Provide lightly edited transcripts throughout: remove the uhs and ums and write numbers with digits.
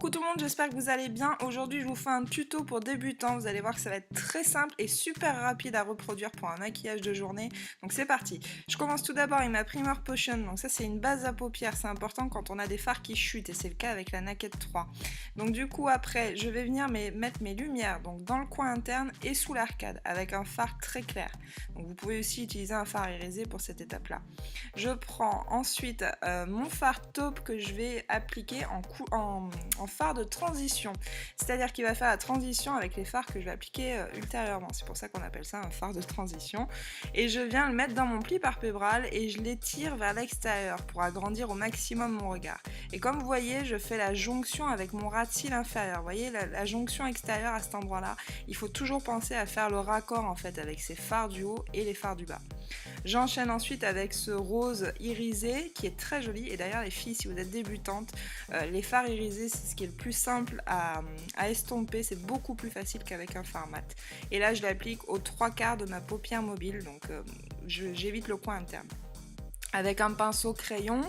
Coucou tout le monde, j'espère que vous allez bien. Aujourd'hui je vous fais un tuto pour débutants, vous allez voir que ça va être très simple et super rapide à reproduire pour un maquillage de journée. Donc c'est parti. Je commence tout d'abord avec ma Primer Potion, donc ça c'est une base à paupières, c'est important quand on a des fards qui chutent et c'est le cas avec la Naked 3. Donc du coup après je vais venir mettre mes lumières donc dans le coin interne et sous l'arcade avec un fard très clair. Donc vous pouvez aussi utiliser un fard irisé pour cette étape là. Je prends ensuite mon fard taupe que je vais appliquer en fard de transition, c'est-à-dire qu'il va faire la transition avec les fards que je vais appliquer ultérieurement, c'est pour ça qu'on appelle ça un fard de transition, et je viens le mettre dans mon pli palpébral et je l'étire vers l'extérieur pour agrandir au maximum mon regard. Et comme vous voyez, je fais la jonction avec mon ras de cils inférieur, vous voyez la jonction extérieure à cet endroit là, il faut toujours penser à faire le raccord en fait avec ces fards du haut et les fards du bas. J'enchaîne ensuite avec ce rose irisé qui est très joli, et d'ailleurs les filles, si vous êtes débutantes, les fards irisés c'est ce qui est le plus simple à estomper, c'est beaucoup plus facile qu'avec un fard mat. Et là je l'applique aux 3/4 de ma paupière mobile, donc j'évite le coin interne. Avec un pinceau crayon,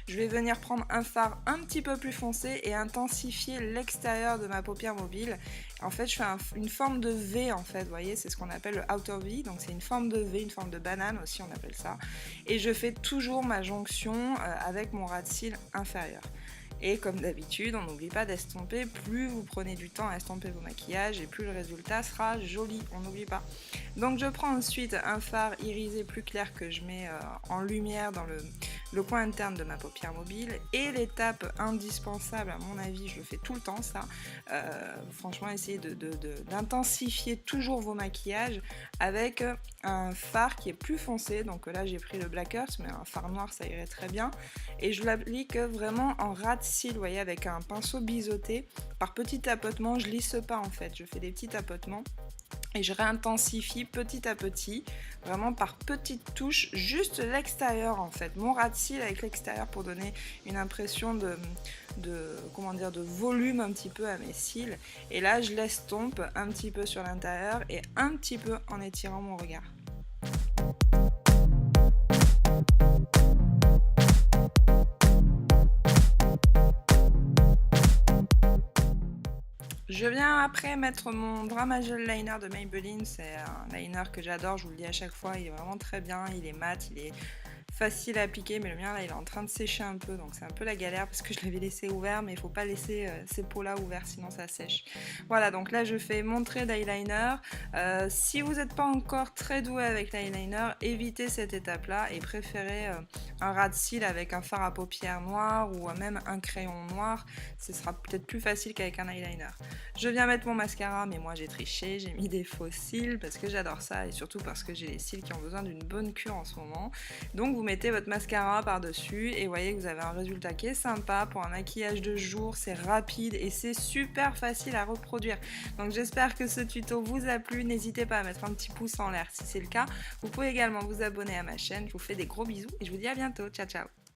je vais venir prendre un fard un petit peu plus foncé et intensifier l'extérieur de ma paupière mobile. En fait, je fais une forme de V en fait, vous voyez, c'est ce qu'on appelle le outer V, donc c'est une forme de V, une forme de banane aussi on appelle ça. Et je fais toujours ma jonction avec mon ras de cils inférieur. Et comme d'habitude, on n'oublie pas d'estomper, plus vous prenez du temps à estomper vos maquillages et plus le résultat sera joli, on n'oublie pas. Donc je prends ensuite un fard irisé plus clair que je mets en lumière dans le coin interne de ma paupière mobile, et l'étape indispensable à mon avis, je le fais tout le temps ça, franchement essayez d'intensifier toujours vos maquillages avec un fard qui est plus foncé, donc là j'ai pris le Black Earth mais un fard noir ça irait très bien, et je l'applique vraiment en ras de cils, vous voyez, avec un pinceau biseauté, par petits tapotements, je lisse pas en fait, je fais des petits tapotements et je réintensifie petit à petit, vraiment par petites touches, juste l'extérieur en fait, mon ras de cils avec l'extérieur pour donner une impression de volume un petit peu à mes cils. Et là je l'estompe un petit peu sur l'intérieur et un petit peu en étirant mon regard. Je viens après mettre mon Drama Gel Liner de Maybelline, c'est un liner que j'adore, je vous le dis à chaque fois, il est vraiment très bien, il est mat, il est facile à appliquer, mais le mien là il est en train de sécher un peu, donc c'est un peu la galère parce que je l'avais laissé ouvert, mais il faut pas laisser ces pots là ouverts sinon ça sèche. Voilà, donc là je fais mon trait d'eyeliner. Si vous n'êtes pas encore très doué avec l'eyeliner, évitez cette étape là et préférez un ras de cils avec un fard à paupières noir ou même un crayon noir, ce sera peut-être plus facile qu'avec un eyeliner. Je viens mettre mon mascara, mais moi j'ai triché, j'ai mis des faux cils parce que j'adore ça et surtout parce que j'ai les cils qui ont besoin d'une bonne cure en ce moment. Donc vous mettez votre mascara par dessus et voyez que vous avez un résultat qui est sympa pour un maquillage de jour, c'est rapide et c'est super facile à reproduire. Donc j'espère que ce tuto vous a plu, n'hésitez pas à mettre un petit pouce en l'air si c'est le cas. Vous pouvez également vous abonner à ma chaîne, je vous fais des gros bisous et je vous dis à bientôt, ciao ciao.